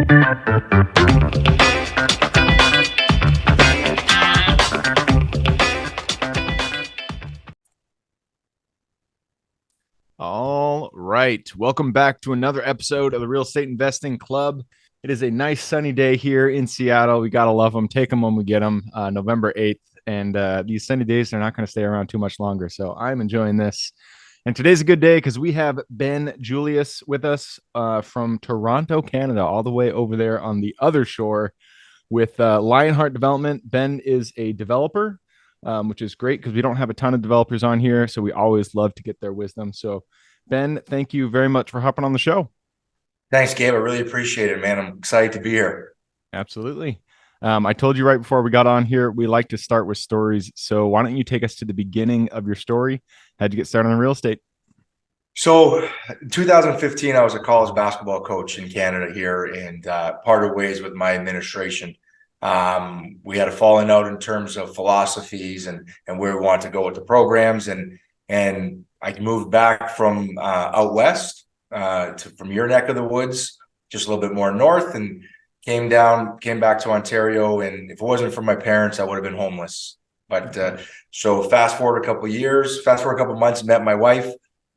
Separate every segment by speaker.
Speaker 1: All right. Welcome back to another episode of the Real Estate Investing Club. It is a nice sunny day here in Seattle. We got to love them. Take them when we get them, November 8th. And these sunny days are not going to stay around too much longer. So I'm enjoying this. And today's a good day because we have Ben Julius with us from Toronto, Canada, all the way over there on the other shore with Lionheart Development. Ben is a developer, which is great because we don't have a ton of developers on here. So we always love to get their wisdom. So, Ben, thank you very much for hopping on the show.
Speaker 2: Thanks, Gabe. I really appreciate it, man. I'm excited to be here.
Speaker 1: Absolutely. I told you right before we got on here, we like to start with stories. So why don't you take us to the beginning of your story? How'd you get started in real estate?
Speaker 2: So, in 2015, I was a college basketball coach in Canada here and parted ways with my administration. We had a falling out in terms of philosophies and where we wanted to go with the programs. And I moved back from out west from your neck of the woods, just a little bit more north, and came back to Ontario. And if it wasn't for my parents, I would have been homeless. But so fast forward a couple months, met my wife.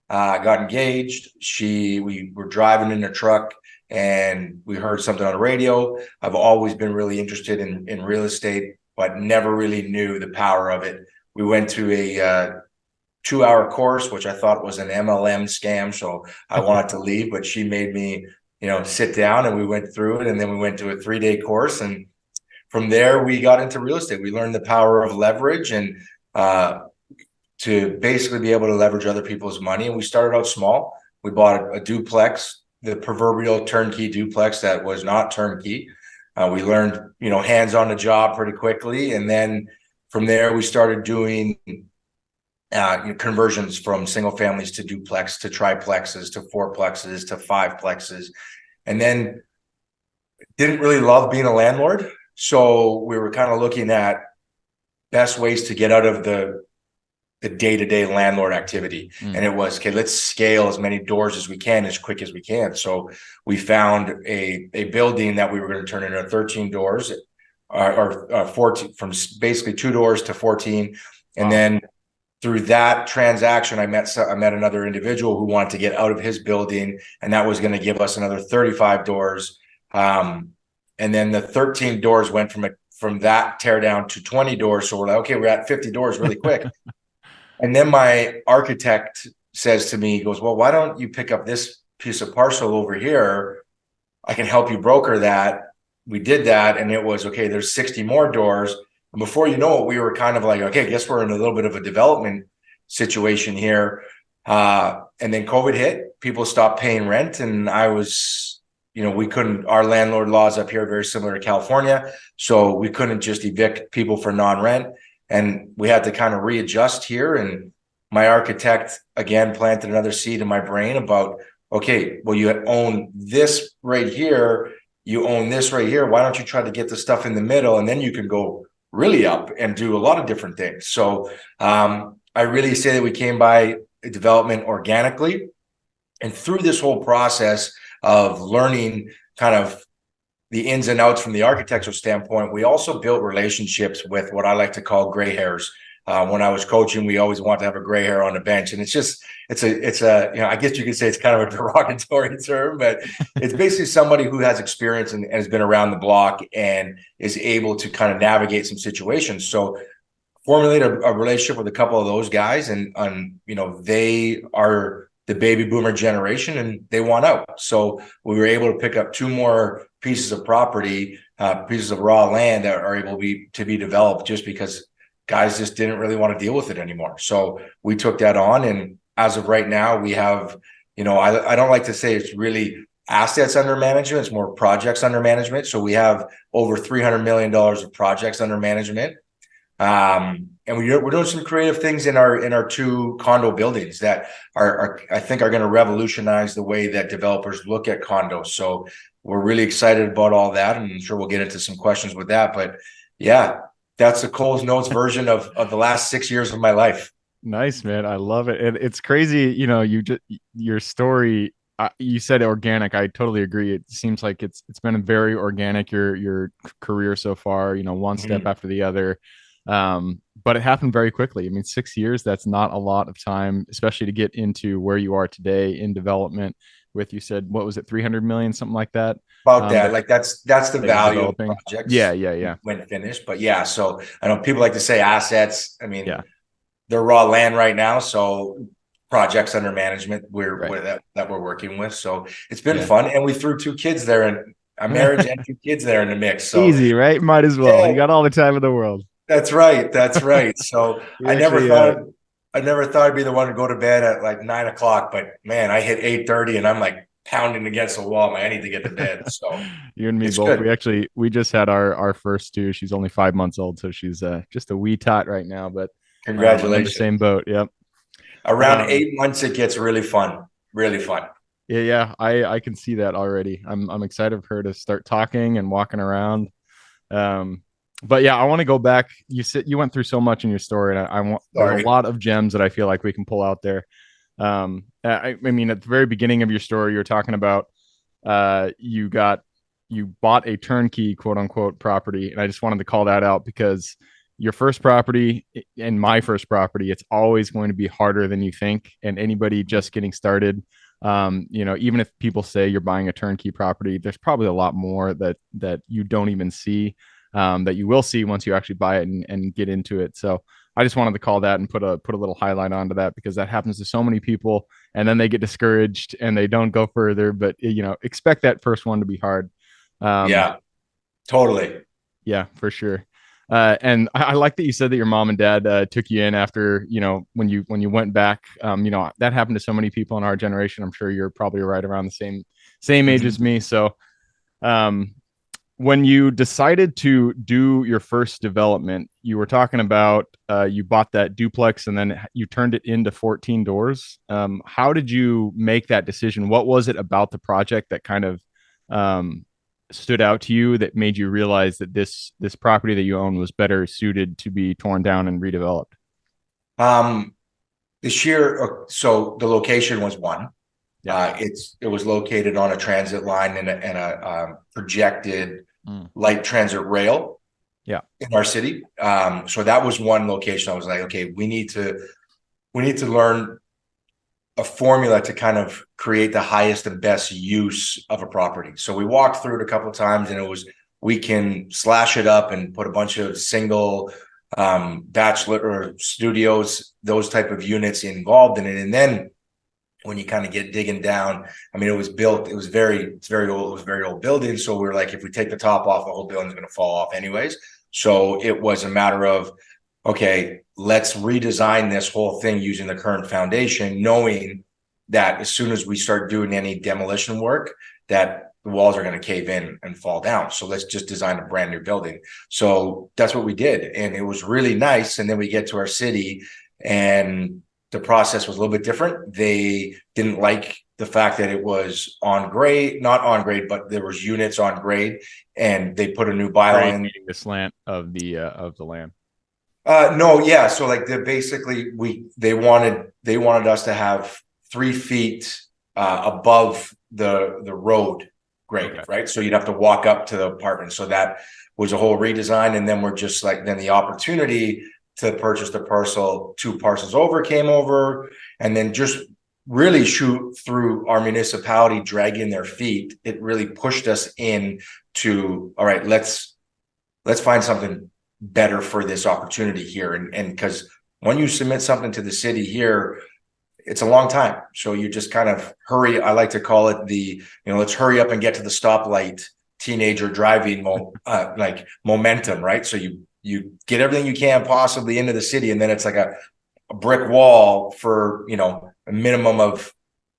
Speaker 2: Got engaged. We were driving in a truck and we heard something on the radio. I've always been really interested in real estate, but never really knew the power of it. We went to a 2-hour course, which I thought was an MLM scam. So I wanted to leave, but she made me, sit down, and we went through it. And then we went to a 3-day course. And from there, we got into real estate. We learned the power of leverage and, to basically be able to leverage other people's money. And we started out small. We bought a duplex, the proverbial turnkey duplex that was not turnkey. We learned, hands on the job pretty quickly. And then from there, we started doing conversions from single families to duplex, to triplexes, to fourplexes, to fiveplexes. And then didn't really love being a landlord. So we were kind of looking at best ways to get out of the day-to-day landlord activity. And it was, okay, let's scale as many doors as we can, as quick as we can. So we found a building that we were going to turn into 13 doors or 14, from basically 2 doors to 14. And then through that transaction, I met another individual who wanted to get out of his building, and that was going to give us another 35 doors. And then the 13 doors went from that tear down to 20 doors. So we're like, okay, we're at 50 doors really quick. And then my architect says to me, he goes, well, why don't you pick up this piece of parcel over here? I can help you broker that. We did that. And it was, okay, there's 60 more doors. And before you know it, we were kind of like, okay, I guess we're in a little bit of a development situation here. And then COVID hit, people stopped paying rent. And I was, we couldn't, our landlord laws up here are very similar to California. So we couldn't just evict people for non-rent. And we had to kind of readjust here. And my architect, again, planted another seed in my brain about, okay, well, you own this right here. You own this right here. Why don't you try to get the stuff in the middle? And then you can go really up and do a lot of different things. So I really say that we came by development organically. And through this whole process of learning kind of the ins and outs from the architectural standpoint, we also built relationships with what I like to call gray hairs. When I was coaching, we always want to have a gray hair on the bench. And it's a, I guess you could say it's kind of a derogatory term, but it's basically somebody who has experience and has been around the block and is able to kind of navigate some situations. So formulate a relationship with a couple of those guys, and they are the baby boomer generation and they want out. So we were able to pick up 2 more pieces of property, pieces of raw land that are able to be developed, just because guys just didn't really want to deal with it anymore. So we took that on. And as of right now, we have, I don't like to say it's really assets under management. It's more projects under management. So we have over $300 million of projects under management. And we're doing some creative things in our 2 condo buildings that are I think are going to revolutionize the way that developers look at condos. So we're really excited about all that, and I'm sure we'll get into some questions with that. But yeah, that's the Coles Notes version of the last 6 years of my life.
Speaker 1: Nice, man. I love it. And it's crazy. Your story You said organic. I totally agree. It seems like it's been a very organic your career so far. You know, one step
Speaker 2: Mhm.
Speaker 1: after the other, but it happened very quickly. I mean, 6 years, that's not a lot of time, especially to get into where you are today in development. With, you said, what was it, 300 million, something like that,
Speaker 2: About that.
Speaker 1: that
Speaker 2: Like that's the
Speaker 1: you're
Speaker 2: value of
Speaker 1: developing. Yeah,
Speaker 2: projects
Speaker 1: yeah, yeah,
Speaker 2: when finished. But yeah, so I know people like to say assets. I mean,
Speaker 1: yeah.
Speaker 2: they're raw land right now, so projects under management
Speaker 1: Right.
Speaker 2: that we're working with. So it's been
Speaker 1: Yeah.
Speaker 2: fun, and we threw two kids there, and a marriage and two kids there in the mix. So
Speaker 1: Easy, right? Might as well.
Speaker 2: yeah,
Speaker 1: You got all the time in the world.
Speaker 2: that's right. That's right. So
Speaker 1: We actually,
Speaker 2: I never thought I'd be the one to go to bed at like 9 o'clock, but man, I hit 8:30 and I'm like pounding against the wall. Man, I need to get to bed. So
Speaker 1: you and me
Speaker 2: it's
Speaker 1: both.
Speaker 2: good.
Speaker 1: We just had our first two. She's only 5 months old, so she's just a wee tot right now. But I'm in the
Speaker 2: Congratulations.
Speaker 1: same boat. Yep.
Speaker 2: Around
Speaker 1: Um,
Speaker 2: 8 months, it gets really fun. Really fun.
Speaker 1: yeah, yeah. I can see that already. I'm excited for her to start talking and walking around. Um, but yeah, I want to go back. You went through so much in your story, and I want there's a
Speaker 2: Sorry.
Speaker 1: lot of gems that I feel like we can pull out there. I mean, at the very beginning of your story, you're talking about you got you bought a turnkey quote unquote property, and I just wanted to call that out because your first property and my first property, it's always going to be harder than you think. And anybody just getting started, you know, even if people say you're buying a turnkey property, there's probably a lot more that you don't even see, that you will see once you actually buy it and get into it. So I just wanted to call that and put a little highlight onto that because that happens to so many people, and then they get discouraged and they don't go further. But you know, expect that first one to be hard. Um,
Speaker 2: Yeah, totally.
Speaker 1: yeah, for sure. And I like that you said that your mom and dad took you in after, you know, when you went back. You know, that happened to so many people in our generation. I'm sure you're probably right around the same age as
Speaker 2: Mhm.
Speaker 1: me. So um, when you decided to do your first development, you were talking about you bought that duplex and then you turned it into 14 doors. How did you make that decision? What was it about the project that kind of um, stood out to you that made you realize that this property that you own was better suited to be torn down and redeveloped?
Speaker 2: Um, so the location was one.
Speaker 1: Yeah.
Speaker 2: It was located on a transit line and a projected
Speaker 1: Mm.
Speaker 2: light transit rail
Speaker 1: Yeah.
Speaker 2: in our city. So that was one location. I was like, okay, we need to learn a formula to kind of create the highest and best use of a property. So we walked through it a couple of times, and it was we can slash it up and put a bunch of single bachelor or studios, those type of units involved in it, and then when you kind of get digging down, I mean, it's very old, it was a very old building. So we are like, if we take the top off, the whole building's going to fall off anyways. So it was a matter of, okay, let's redesign this whole thing using the current foundation, knowing that as soon as we start doing any demolition work, that the walls are going to cave in and fall down. So let's just design a brand new building. So that's what we did. And it was really nice. And then we get to our city and the process was a little bit different. They didn't like the fact that it was on grade, not on grade, but there was units on grade, and they put a new bylaw
Speaker 1: Grade
Speaker 2: in.
Speaker 1: meaning the slant of the land.
Speaker 2: No, yeah. So like they basically they wanted us to have 3 feet above the road grade,
Speaker 1: Okay.
Speaker 2: right? So you'd have to walk up to the apartment. So that was a whole redesign, and then we're just like then the opportunity to purchase the parcel 2 parcels over came over, and then just really shoot through our municipality dragging their feet. It really pushed us in to all right, let's find something better for this opportunity here. And because when you submit something to the city here, it's a long time. So you just kind of hurry. I like to call it let's hurry up and get to the stoplight teenager driving like momentum, right? So you get everything you can possibly into the city, and then it's like a brick wall for a minimum of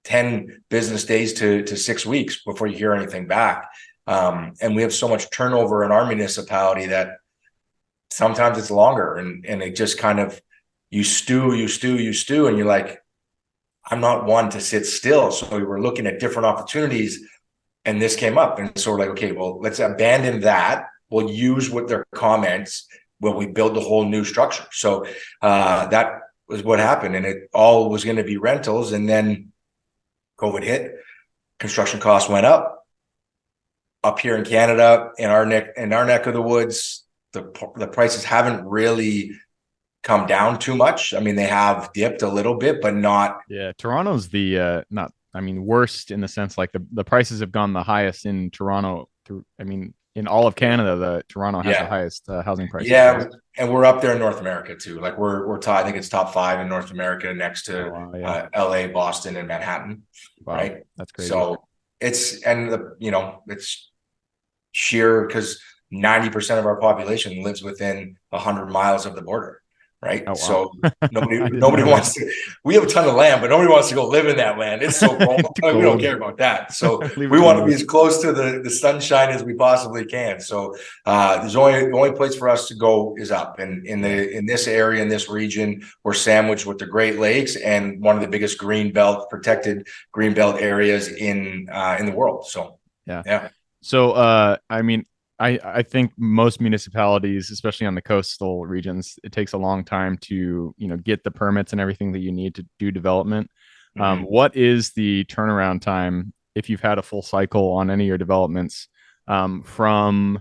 Speaker 2: 10 business days to 6 weeks before you hear anything back. And we have so much turnover in our municipality that sometimes it's longer, and it just kind of you stew, and you're like, I'm not one to sit still. So we were looking at different opportunities, and this came up, and so we're like, okay, well, let's abandon that. We'll use what their comments when we build the whole new structure. So that was what happened, and it all was going to be rentals, and then COVID hit. construction costs went up here in Canada, in our neck of the woods. The prices haven't really come down too much. I mean, they have dipped a little bit, but not.
Speaker 1: Yeah, Toronto's the not I mean worst in the sense like the prices have gone the highest in Toronto through I mean in all of Canada, the Toronto has the
Speaker 2: Yeah,
Speaker 1: highest housing prices
Speaker 2: yeah,
Speaker 1: based.
Speaker 2: and we're up there in North America too. Like we're top. I think it's top five in North America, next
Speaker 1: Oh
Speaker 2: to
Speaker 1: wow, yeah.
Speaker 2: LA, Boston, and Manhattan.
Speaker 1: Wow,
Speaker 2: Right.
Speaker 1: that's crazy.
Speaker 2: So it's sheer because 90% of our population lives within 100 miles of the border, right?
Speaker 1: Oh wow.
Speaker 2: So nobody
Speaker 1: I didn't
Speaker 2: nobody
Speaker 1: know that.
Speaker 2: wants to. We have a ton of land, but nobody wants to go live in that land. It's so cold.
Speaker 1: Too
Speaker 2: We don't
Speaker 1: cold.
Speaker 2: care about that. So
Speaker 1: Leave it
Speaker 2: we
Speaker 1: in the
Speaker 2: want to be
Speaker 1: woods.
Speaker 2: as close to the sunshine as we possibly can. So the only place for us to go is up, and
Speaker 1: Yeah.
Speaker 2: in this area, in this region, we're sandwiched with the Great Lakes and one of the biggest protected green belt areas in the world. So
Speaker 1: Yeah.
Speaker 2: yeah.
Speaker 1: So, I mean, I think most municipalities, especially on the coastal regions, it takes a long time to, get the permits and everything that you need to do development.
Speaker 2: Mhm.
Speaker 1: What is the turnaround time if you've had a full cycle on any of your developments, from,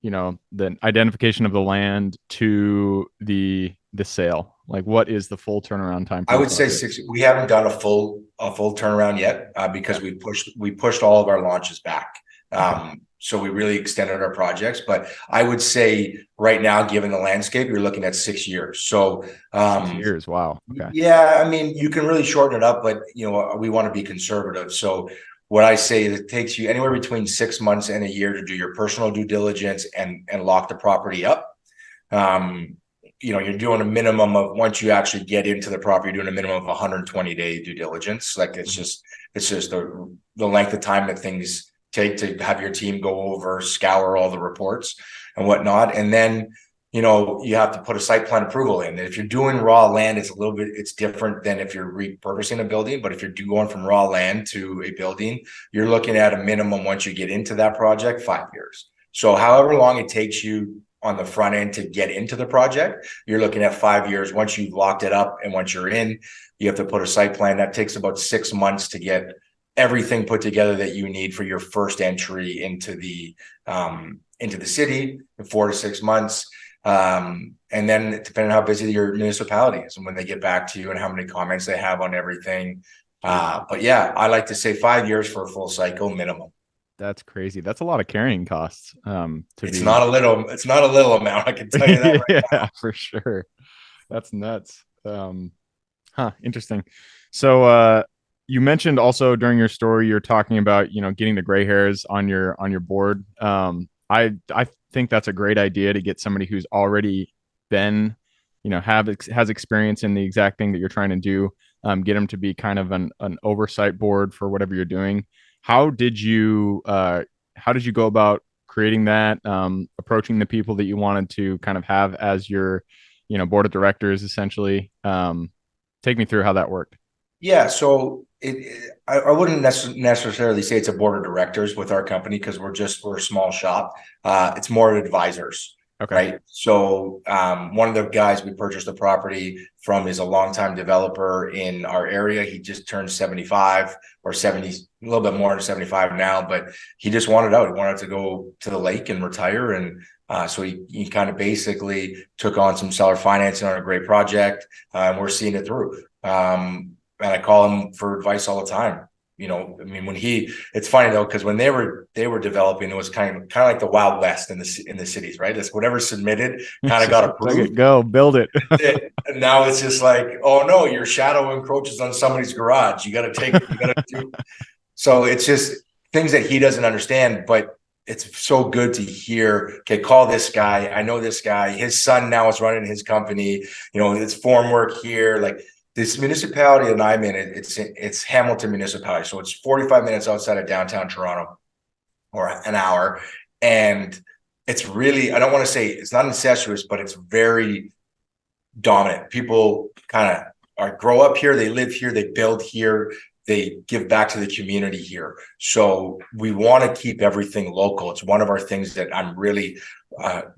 Speaker 1: the identification of the land to the sale? Like, what is the full turnaround time for
Speaker 2: I
Speaker 1: your
Speaker 2: would say
Speaker 1: project?
Speaker 2: six. We haven't done a full turnaround yet
Speaker 1: Okay.
Speaker 2: because we pushed all of our launches back.
Speaker 1: Okay.
Speaker 2: So we really extended our projects. But I would say right now, given the landscape, you're looking at 6 years. So
Speaker 1: 6 years. Wow. Okay.
Speaker 2: yeah, I mean, you can really shorten it up, but we want to be conservative. So what I say is it takes you anywhere between 6 months and a year to do your personal due diligence and lock the property up. Um, you're doing a minimum of, once you actually get into the property, you're doing a minimum of 120-day due diligence. Like
Speaker 1: Mhm.
Speaker 2: it's just the length of time that things take to have your team go over, scour all the reports and whatnot. And then, you have to put a site plan approval in. And if you're doing raw land, it's different than if you're repurposing a building. But if you're going from raw land to a building, you're looking at a minimum, once you get into that project, 5 years. So however long it takes you on the front end to get into the project, you're looking at 5 years. Once you've locked it up and once you're in, you have to put a site plan. That takes about 6 months to get everything put together that you need for your first entry into the city, in 4 to 6 months. And then depending on how busy your municipality is and when they get back to you and how many comments they have on everything.
Speaker 1: Jeez.
Speaker 2: But yeah, I like to say 5 years for a full cycle minimum.
Speaker 1: That's crazy. That's a lot of carrying costs. To
Speaker 2: It's
Speaker 1: be
Speaker 2: not a little, it's not a little amount. I can tell you that right
Speaker 1: yeah, for sure. That's nuts. Interesting. So you mentioned also during your story you're talking about, getting the gray hairs on your board. I think that's a great idea to get somebody who's already been, has experience in the exact thing that you're trying to do. Get them to be kind of an oversight board for whatever you're doing. How did you go about creating that, approaching the people that you wanted to kind of have as your, board of directors essentially? Take me through how that worked.
Speaker 2: Yeah, so I wouldn't necessarily say it's a board of directors with our company because we're a small shop. It's more advisors,
Speaker 1: Okay.
Speaker 2: right? So one of the guys we purchased the property from is a longtime developer in our area. He just turned 75 or 70, a little bit more than 75 now, but he just wanted out. He wanted to go to the lake and retire. And so he kind of basically took on some seller financing on a great project, and we're seeing it through. And I call him for advice all the time. I mean, it's funny though, because when they were developing, it was kind of like the Wild West in the cities, right? It's whatever submitted kind
Speaker 1: It's
Speaker 2: of
Speaker 1: just
Speaker 2: got
Speaker 1: like, suck it,
Speaker 2: approved.
Speaker 1: go build it.
Speaker 2: And now it's just like, oh no, your shadow encroaches on somebody's garage. You got to do. So it's just things that he doesn't understand, but it's so good to hear. Okay, call this guy. I know this guy. His son now is running his company. It's form work here. Like this municipality that I'm in, it's Hamilton municipality, so it's 45 minutes outside of downtown Toronto, or an hour, and it's really, I don't want to say it's not incestuous, but it's very dominant. People kind of grow up here, they live here, they build here, they give back to the community here. So we want to keep everything local. It's one of our things that I'm really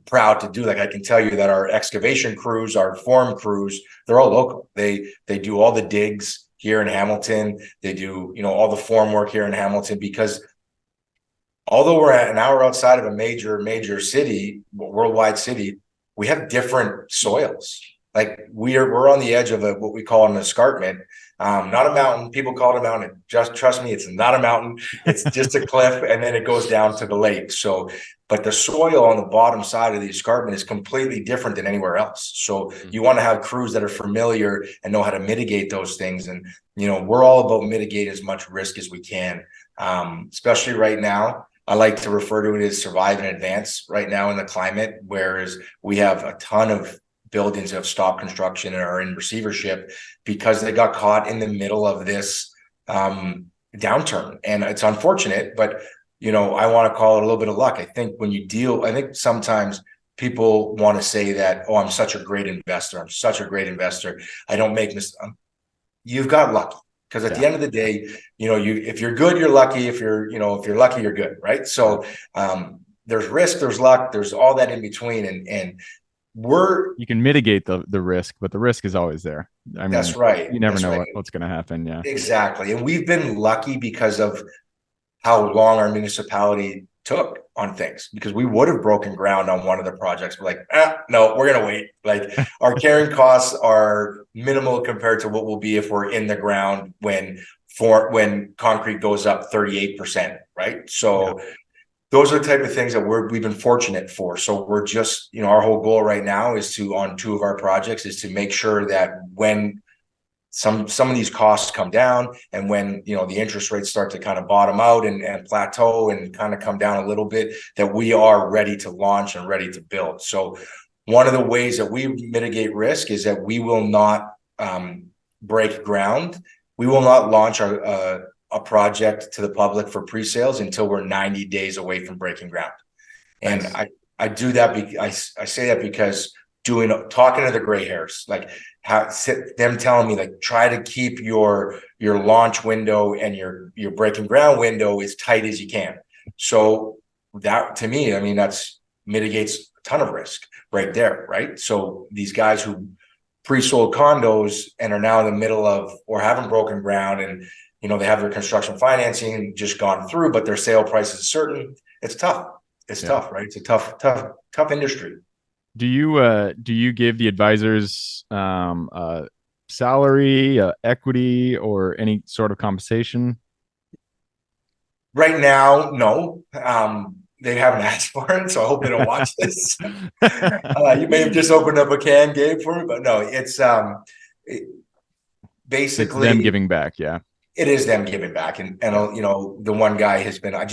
Speaker 2: proud to do. Like I can tell you that our excavation crews, our form crews, they're all local. They do all the digs here in Hamilton. They do, all the form work here in Hamilton, because although we're at an hour outside of a major city, worldwide city, we have different soils. Like we're on the edge of what we call an escarpment, not a mountain. People call it a mountain. Just trust me, it's not a mountain. It's just a cliff, and then it goes down to the lake. So, but the soil on the bottom side of the escarpment is completely different than anywhere else. So you want to have crews that are familiar and know how to mitigate those things. And we're all about mitigate as much risk as we can, especially right now. I like to refer to it as survive in advance right now in the climate, whereas we have a ton of buildings that have stopped construction and are in receivership because they got caught in the middle of this downturn. And it's unfortunate, but I want to call it a little bit of luck. I think I think sometimes people want to say that, oh, I'm such a great investor. I'm such a great investor. I don't make mistakes. You've got lucky. Because at the end of the day, if you're good, you're lucky. If you're lucky, you're good, right? So there's risk, there's luck, there's all that in between, and
Speaker 1: you can mitigate the risk, but the risk is always there. I mean,
Speaker 2: that's right.
Speaker 1: You never know what's going to happen. Yeah,
Speaker 2: exactly. And we've been lucky because of how long our municipality took on things, because we would have broken ground on one of the projects. We're like, no, we're gonna wait. Like our carrying costs are minimal compared to what will be if we're in the ground when concrete goes up 38%, right? So those are the type of things that we've been fortunate for. So we're just, our whole goal right now is on two of our projects is to make sure that when some of these costs come down, and when the interest rates start to kind of bottom out and plateau and kind of come down a little bit, that we are ready to launch and ready to build. So one of the ways that we mitigate risk is that we will not break ground. We will not launch a project to the public for pre-sales until we're 90 days away from breaking ground. And nice. I do that. I say that because talking to the gray hairs, like them telling me, like, try to keep your launch window and your breaking ground window as tight as you can. So that, to me, I mean, that's mitigates a ton of risk right there, right? So these guys who pre-sold condos and are now in the middle of, or haven't broken ground, and they have their construction financing just gone through, but their sale price is certain. It's tough. It's tough, right? It's a tough industry.
Speaker 1: Do you give the advisors salary, equity, or any sort of compensation?
Speaker 2: Right now, no. They haven't asked for it, so I hope they don't watch this. You may have just opened up a can, Gabe, for me, but no, it's basically
Speaker 1: it's them giving back. Yeah,
Speaker 2: it is them giving back, and the one guy has been, I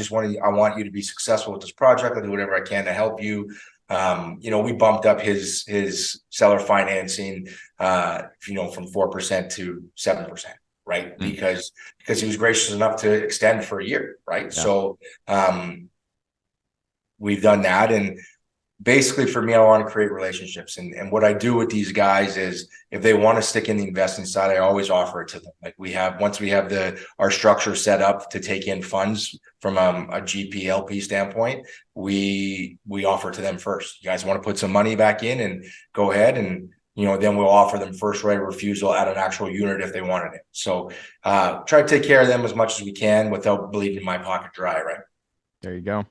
Speaker 2: want you to be successful with this project. I'll do whatever I can to help you. We bumped up his seller financing, from 4% to 7%, right? Mm-hmm. Because he was gracious enough to extend for a year, right? Yeah. So we've done that, and basically for me, I want to create relationships, and what I do with these guys is, if they want to stick in the investing side, I always offer it to them. Like once we have our structure set up to take in funds from a GP/LP standpoint, we offer to them first. You guys want to put some money back in, and go ahead, and then we'll offer them first right of refusal at an actual unit if they wanted it. So try to take care of them as much as we can without bleeding my pocket dry, right?
Speaker 1: There you go.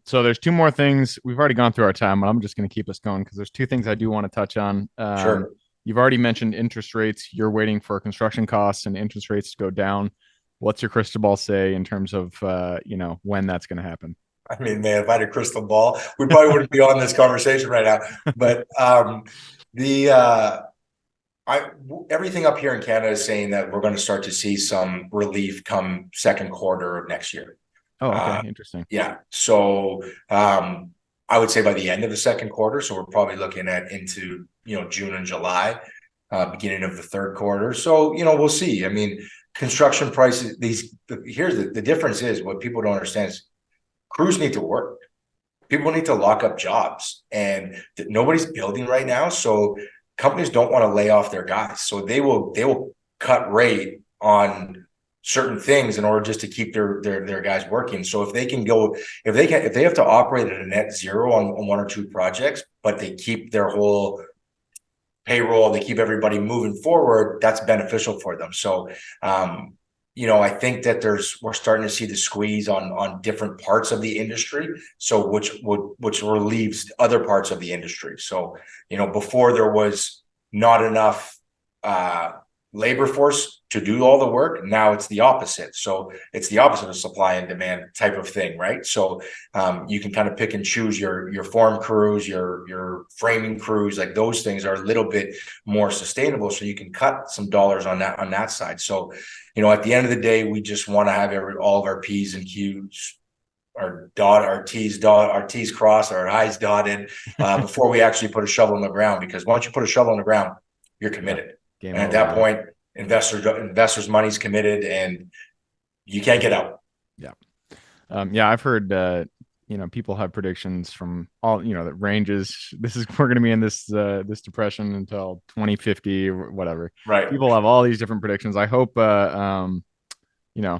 Speaker 1: So there's two more things. We've already gone through our time, but I'm just going to keep us going because there's two things I do want to touch on.
Speaker 2: Sure.
Speaker 1: You've already mentioned interest rates. You're waiting for construction costs and interest rates to go down. What's your crystal ball say in terms of, when that's going to happen?
Speaker 2: I mean, man, if I had a crystal ball, we probably wouldn't be on this conversation right now. But everything up here in Canada is saying that we're going to start to see some relief come second quarter of next year.
Speaker 1: Oh, okay. Interesting.
Speaker 2: Yeah. So I would say by the end of the second quarter. So we're probably looking at into, June and July, beginning of the third quarter. So, we'll see. I mean, construction prices, here's the difference is, what people don't understand is crews need to work. People need to lock up jobs, and nobody's building right now. So companies don't want to lay off their guys. So they will cut rate on certain things in order just to keep their guys working. So if they have to operate at a net zero on one or two projects, but they keep their whole payroll, they keep everybody moving forward, that's beneficial for them. So, I think that we're starting to see the squeeze on different parts of the industry. So which relieves other parts of the industry. So, before there was not enough labor force to do all the work. Now it's the opposite. So it's the opposite of supply and demand type of thing, right? So you can kind of pick and choose your form crews, your framing crews, like those things are a little bit more sustainable. So you can cut some dollars on that side. So, at the end of the day, we just want to have all of our P's and Q's our T's crossed, our I's dotted before we actually put a shovel in the ground. Because once you put a shovel in the ground, you're committed.
Speaker 1: Game
Speaker 2: And
Speaker 1: over,
Speaker 2: at that point, investors' money's committed, and you can't get out.
Speaker 1: Yeah. I've heard people have predictions from all that ranges. We're going to be in this depression until 2050 or whatever.
Speaker 2: Right.
Speaker 1: People have all these different predictions. I hope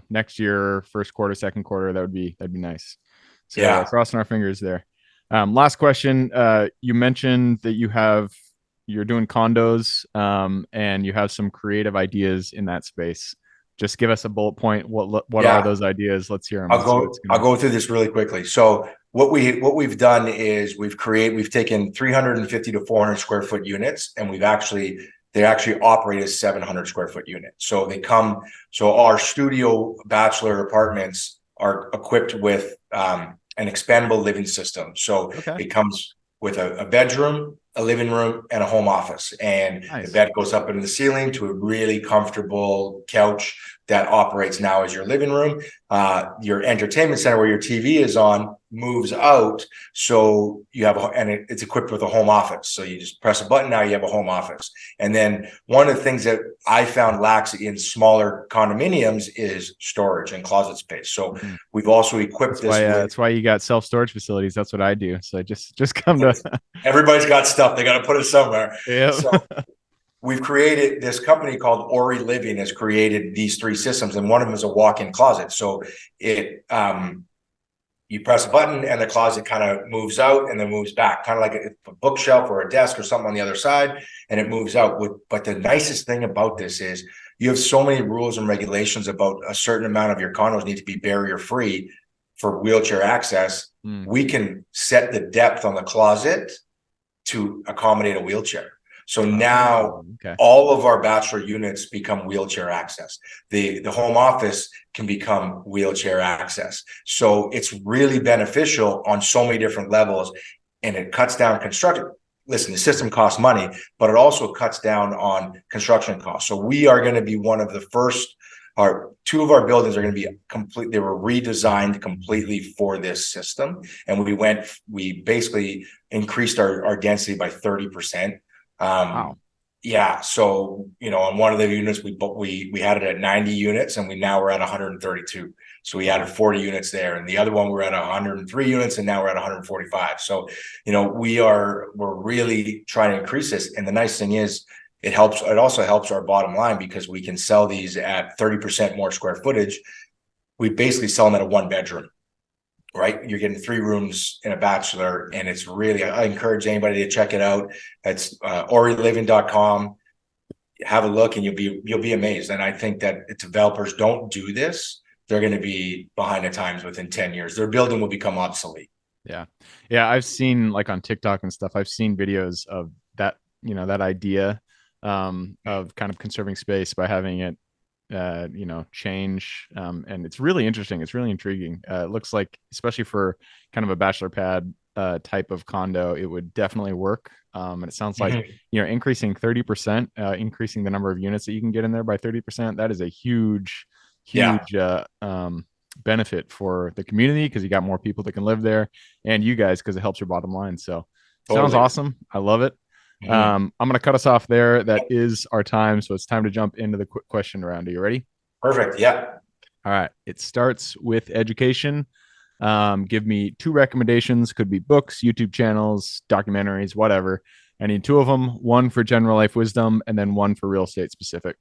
Speaker 1: next year, first quarter, second quarter, that'd be nice. So
Speaker 2: Yeah.
Speaker 1: crossing our fingers there. Last question. You mentioned that you're doing condos, and you have some creative ideas in that space. Just give us a bullet point. What are those ideas? Let's hear them.
Speaker 2: I'll go through this really quickly. So what we've done is we've taken 350 to 400 square foot units, and they actually operate as 700 square foot units. So our studio bachelor apartments are equipped with an expandable living system. So it comes with a bedroom, a living room, and a home office. And the bed goes up into the ceiling to a really comfortable couch that operates now as your living room. Your entertainment center where your TV is on moves out. So you have it's equipped with a home office. So you just press a button. Now you have a home office. And then one of the things that I found lacks in smaller condominiums is storage and closet space. So we've also equipped
Speaker 1: that's why you got self-storage facilities. That's what I do. So just come to
Speaker 2: everybody's got stuff. They got to put it somewhere.
Speaker 1: Yeah.
Speaker 2: So we've created this company called Ori Living has created these three systems, and one of them is a walk-in closet. So you press a button and the closet kind of moves out and then moves back, kind of like a bookshelf or a desk or something on the other side, and it moves out. But the nicest thing about this is you have so many rules and regulations about a certain amount of your condos need to be barrier-free for wheelchair access. We can set the depth on the closet to accommodate a wheelchair. So now all of our bachelor units become wheelchair access. The home office can become wheelchair access. So it's really beneficial on so many different levels, and it cuts down construction. Listen, the system costs money, but it also cuts down on construction costs. So we are going to be one of the first. Two of our buildings are going to be they were redesigned completely for this system. And we basically increased our density by 30%.
Speaker 1: Wow.
Speaker 2: Yeah. So, on one of the units, we had it at 90 units, and now we're at 132. So we added 40 units there. And the other one, we're at 103 units, and now we're at 145. So, we're really trying to increase this. And the nice thing is it also helps our bottom line, because we can sell these at 30% more square footage. We basically sell them at a 1-bedroom. Right, you're getting 3 rooms in a bachelor, and it's really, I encourage anybody to check it out. That's oriliving.com. Have a look, and you'll be amazed. And I think that if developers don't do this, they're going to be behind the times within 10 years. Their building will become obsolete.
Speaker 1: Yeah. I've seen, like, on TikTok and stuff, I've seen videos of that, that idea of kind of conserving space by having it change, and it's really interesting. It's really intriguing. It looks like, especially for kind of a bachelor pad type of condo, it would definitely work. And it sounds like increasing 30%, increasing the number of units that you can get in there by 30%. That is a huge benefit for the community, because you got more people that can live there, and you guys, because it helps your bottom line. So sounds awesome. I love it. I'm going to cut us off there. That is our time. So it's time to jump into the quick question round. Are you ready?
Speaker 2: Perfect. Yeah.
Speaker 1: All right. It starts with education. Give me 2 recommendations. Could be books, YouTube channels, documentaries, whatever. I need 2 of them. 1 for general life wisdom, and then 1 for real estate specific.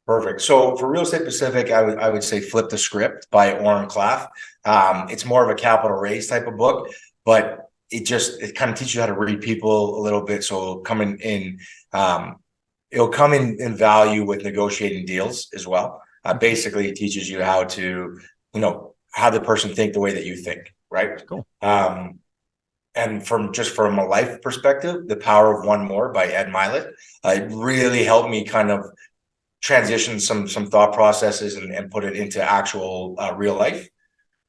Speaker 2: Perfect. So for real estate specific, I would say Flip the Script by Oren Klaff. It's more of a capital raise type of book, but it kind of teaches you how to read people a little bit. So it'll come in value with negotiating deals as well. Basically, it teaches you how to, have the person think the way that you think, right?
Speaker 1: Cool.
Speaker 2: And from a life perspective, The Power of One More by Ed Milet, it really helped me kind of transition some thought processes and put it into actual real life.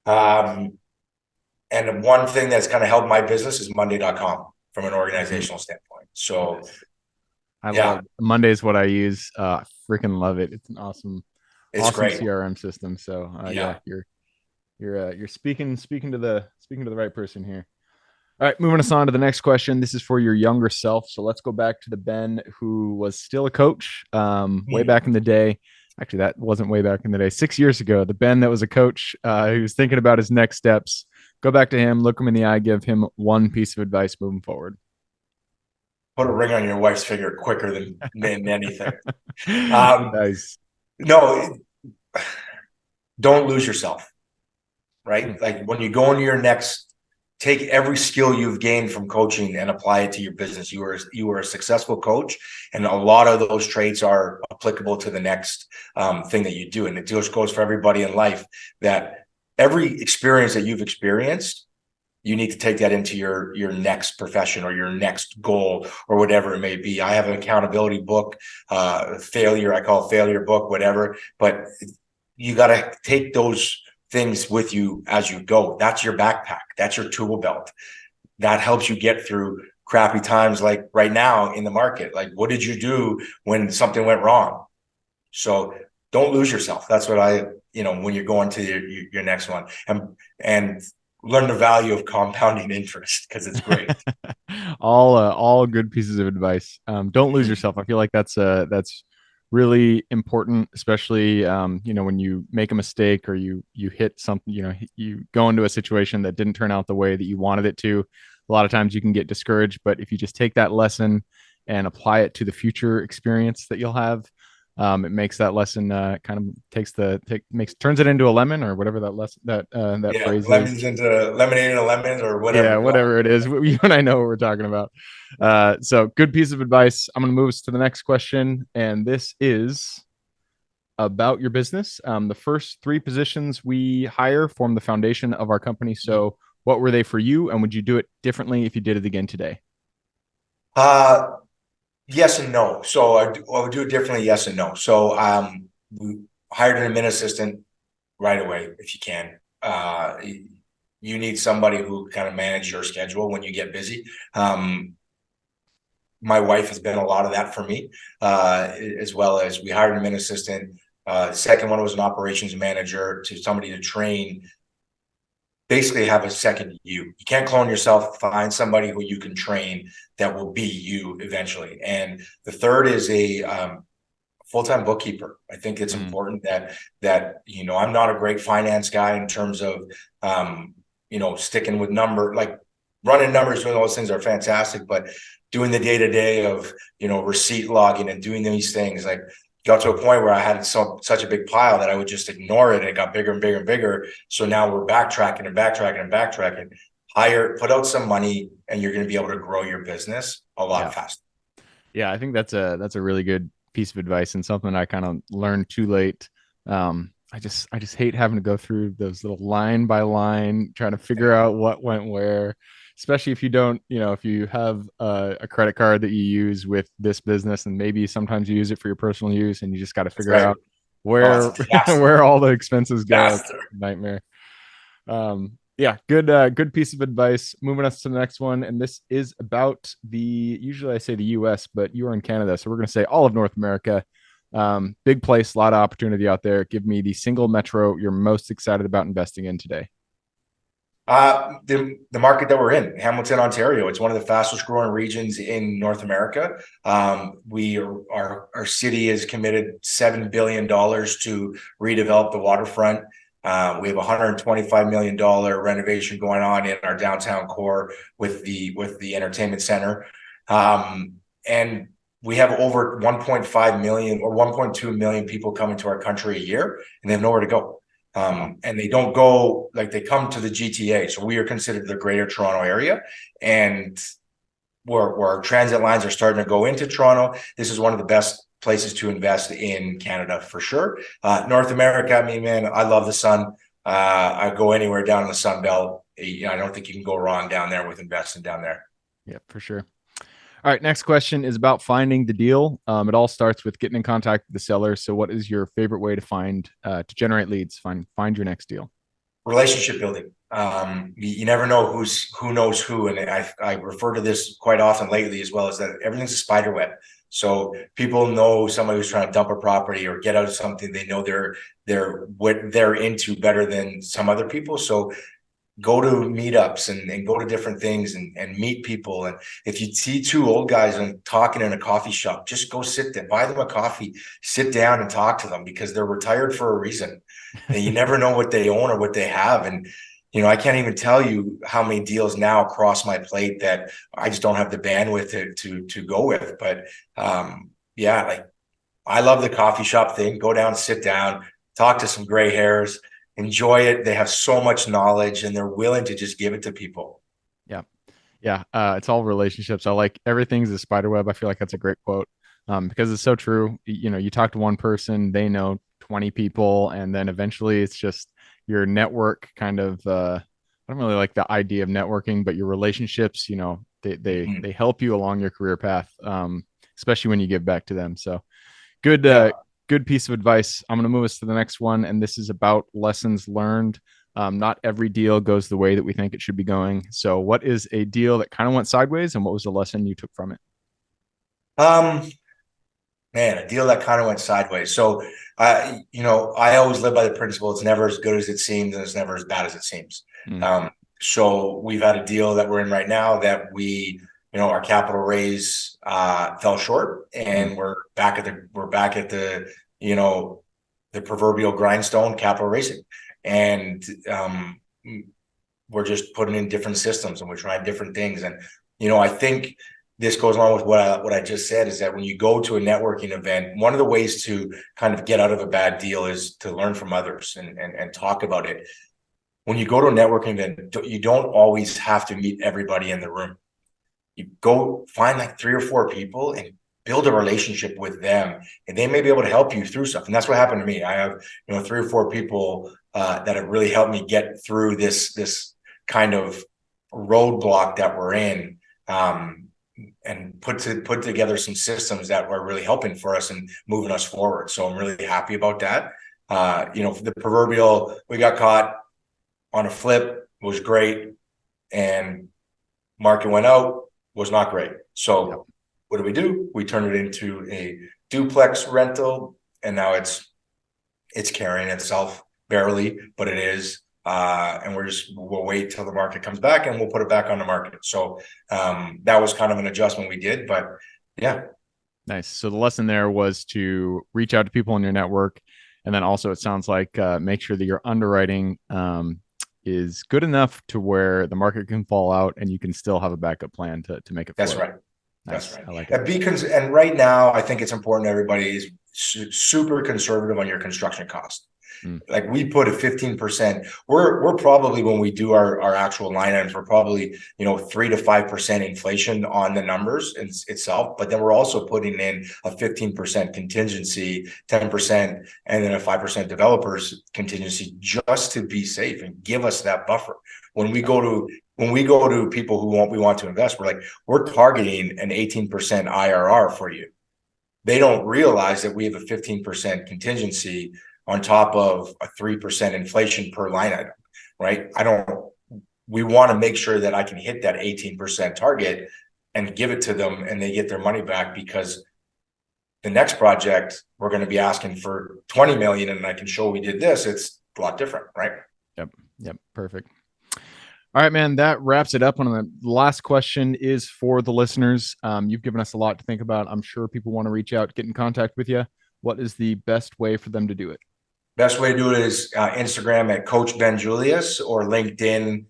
Speaker 2: And one thing that's kind of helped my business is Monday.com from an organizational standpoint. So
Speaker 1: I
Speaker 2: yeah,
Speaker 1: love Monday is what I use. I freaking love it. It's an
Speaker 2: it's
Speaker 1: awesome
Speaker 2: great.
Speaker 1: CRM system. So yeah,
Speaker 2: Yeah.
Speaker 1: you're speaking to the right person here. All right, moving us on to the next question. This is for your younger self. So let's go back to the Ben who was still a coach way back in the day. Actually, that wasn't way back in the day. 6 years ago, the Ben that was a coach who was thinking about his next steps. Go back to him, look him in the eye, give him one piece of advice moving forward.
Speaker 2: Put a ring on your wife's finger quicker than anything. Um,
Speaker 1: Nice.
Speaker 2: no, don't lose yourself,
Speaker 1: Hmm.
Speaker 2: right? Like when you go into your next, take every skill you've gained from coaching and apply it to your business. You were a successful coach, and a lot of those traits are applicable to the next thing that you do. And it just goes for everybody in life that every experience that you've experienced, you need to take that into your next profession or your next goal or whatever it may be. I have an accountability book, failure, I call it failure book, whatever, but you got to take those things with you as you go. That's your backpack. That's your tool belt. That helps you get through crappy times like right now in the market. Like, what did you do when something went wrong? So don't lose yourself. That's what when you're going to your next one, and learn the value of compounding interest because it's great.
Speaker 1: All good pieces of advice. Don't lose yourself. I feel like that's really important, especially when you make a mistake or you hit something, you go into a situation that didn't turn out the way that you wanted it to. A lot of times you can get discouraged, but if you just take that lesson and apply it to the future experience that you'll have, it makes that lesson kind of turns it into a lemon or whatever that lesson that
Speaker 2: Yeah,
Speaker 1: phrase is.
Speaker 2: lemons into lemonade and lemons or
Speaker 1: Yeah,
Speaker 2: whatever.
Speaker 1: whatever it is. You and I know what we're talking about. So good piece of advice. I'm going to move us to the next question. And this is about your business. The first three positions we hire form the foundation of our company. So what were they for you? And would you do it differently if you did it again today?
Speaker 2: Uh, yes and no. So I would do it differently. Yes and no. So we hired an admin assistant right away if you can. You need somebody who kind of manage your schedule when you get busy. My wife has been a lot of that for me, as well as we hired an admin assistant. Second one was an operations manager to somebody to train, basically have a second you. You can't clone yourself. Find somebody who you can train that will be you eventually. And the third is a full-time bookkeeper. I think it's important that I'm not a great finance guy in terms of sticking with like running numbers, doing those things are fantastic, but doing the day-to-day of receipt logging and doing these things, like got to a point where I had such a big pile that I would just ignore it, and it got bigger and bigger and bigger. So now we're backtracking and backtracking and backtracking. Put out some money, and you're going to be able to grow your business a
Speaker 1: Yeah.
Speaker 2: lot faster.
Speaker 1: Yeah, I think that's a really good piece of advice and something I kind of learned too late. I just hate having to go through those little line by line, trying to figure out what went where, especially if you don't, if you have a credit card that you use with this business and maybe sometimes you use it for your personal use and you just got to
Speaker 2: That's
Speaker 1: figure
Speaker 2: right.
Speaker 1: out
Speaker 2: Oh, it's
Speaker 1: where
Speaker 2: a disaster.
Speaker 1: where all the expenses go.
Speaker 2: Disaster.
Speaker 1: Nightmare. Yeah, good piece of advice. Moving us to the next one, and this is about usually I say the US, but you are in Canada, so we're going to say all of North America. Big place, a lot of opportunity out there. Give me the single metro you're most excited about investing in today.
Speaker 2: The market that we're in, Hamilton, Ontario, it's one of the fastest growing regions in North America. Our city is committed $7 billion to redevelop the waterfront. We have $125 million renovation going on in our downtown core with the entertainment center. And we have over 1.5 million or 1.2 million people coming to our country a year, and they have nowhere to go.
Speaker 1: Wow.
Speaker 2: And they don't go, like, they come to the GTA. So we are considered the Greater Toronto Area, and where our transit lines are starting to go into Toronto. This is one of the best places to invest in Canada for sure. North America, I mean, man, I love the sun. I go anywhere down in the Sun Belt. I don't think you can go wrong down there with investing down there.
Speaker 1: Yeah, for sure. All right, next question is about finding the deal. It all starts with getting in contact with the seller. So, what is your favorite way to to generate leads, find your next deal?
Speaker 2: Relationship building. You never know who knows who, and I refer to this quite often lately as well, is that everything's a spider web. So people know somebody who's trying to dump a property or get out of something. They know they're what they're into better than some other people. So go to meetups and go to different things and meet people. And if you see two old guys and talking in a coffee shop, just go sit there, buy them a coffee, sit down and talk to them, because they're retired for a reason. And you never know what they own or what they have. And I can't even tell you how many deals now cross my plate that I just don't have the bandwidth to go with. But yeah, like, I love the coffee shop thing. Go down, sit down, talk to some gray hairs, enjoy it. They have so much knowledge and they're willing to just give it to people.
Speaker 1: Yeah. Yeah. It's all relationships. I like everything's a spider web. I feel like that's a great quote, because it's so true. You talk to one person, they know 20 people, and then eventually it's just your network kind of, I don't really like the idea of networking, but your relationships, they
Speaker 2: Mhm.
Speaker 1: help you along your career path, especially when you give back to them. So good,
Speaker 2: Yeah.
Speaker 1: good piece of advice. I'm going to move us to the next one, and this is about lessons learned. Not every deal goes the way that we think it should be going. So, what is a deal that kind of went sideways, and what was the lesson you took from it?
Speaker 2: Um, Man, a deal that kind of went sideways. So, I always live by the principle: it's never as good as it seems, and it's never as bad as it seems.
Speaker 1: Mm,
Speaker 2: Um, so we've had a deal that we're in right now that our capital raise fell short,
Speaker 1: mm,
Speaker 2: and we're back at the you know the proverbial grindstone, capital raising, and we're just putting in different systems and we're trying different things. And I think this goes along with what I just said, is that when you go to a networking event, one of the ways to kind of get out of a bad deal is to learn from others and talk about it. When you go to a networking event, you don't always have to meet everybody in the room. You go find like 3 or 4 people and build a relationship with them, and they may be able to help you through stuff. And that's what happened to me. I have 3 or 4 people that have really helped me get through this kind of roadblock that we're in, and put together some systems that were really helping for us and moving us forward. So I'm really happy about that. The proverbial, we got caught on a flip, was great, and market went out, was not great.
Speaker 1: yep.
Speaker 2: So what do? We turn it into a duplex rental, and now it's carrying itself barely, but it is. And we'll wait till the market comes back and we'll put it back on the market. So that was kind of an adjustment we did, but yeah.
Speaker 1: Nice. So the lesson there was to reach out to people in your network, and then also it sounds like make sure that your underwriting is good enough to where the market can fall out and you can still have a backup plan to make it
Speaker 2: That's
Speaker 1: float.
Speaker 2: right. That's
Speaker 1: Nice.
Speaker 2: right.
Speaker 1: I like it.
Speaker 2: And right now, I think it's important everybody is super conservative on your construction cost.
Speaker 1: Mm,
Speaker 2: Like, we put a 15%. We're probably, when we do our actual line items, we're probably 3 to 5% inflation on the numbers itself. But then we're also putting in a 15% contingency, 10%, and then a 5% developers contingency, just to be safe and give us that buffer. When we
Speaker 1: yep.
Speaker 2: go to people we want to invest, we're targeting an 18% IRR for you. They don't realize that we have a 15% contingency on top of a 3% inflation per line item, right? We want to make sure that I can hit that 18% target and give it to them and they get their money back, because the next project we're going to be asking for 20 million and I can show we did this. It's a lot different, right?
Speaker 1: Yep. Yep. Perfect. All right, man, that wraps it up. One of the last question is for the listeners. You've given us a lot to think about. I'm sure people want to reach out, get in contact with you. What is the best way for them to do it?
Speaker 2: Best way to do it is Instagram at Coach Ben Julius, or LinkedIn,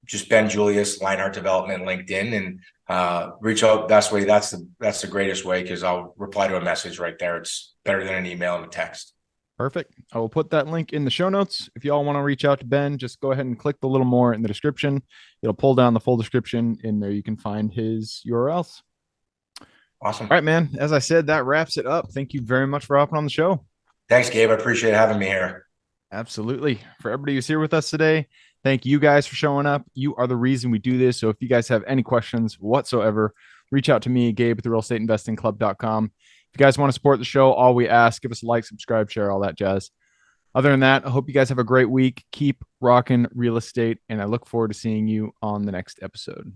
Speaker 2: just Ben Julius, Line Development, LinkedIn, and reach out. Best way. That's the greatest way, because I'll reply to a message right there. It's better than an email and a text.
Speaker 1: Perfect. I will put that link in the show notes. If you all want to reach out to Ben, just go ahead and click the little more in the description. It'll pull down the full description. In there, you can find his URLs.
Speaker 2: Awesome.
Speaker 1: All right, man. As I said, that wraps it up. Thank you very much for hopping on the show.
Speaker 2: Thanks, Gabe. I appreciate having me here.
Speaker 1: Absolutely. For everybody who's here with us today, thank you guys for showing up. You are the reason we do this. So if you guys have any questions whatsoever, reach out to me, Gabe at therealestateinvestingclub.com. If you guys want to support the show, all we ask, give us a like, subscribe, share, all that jazz. Other than that, I hope you guys have a great week. Keep rocking real estate, and I look forward to seeing you on the next episode.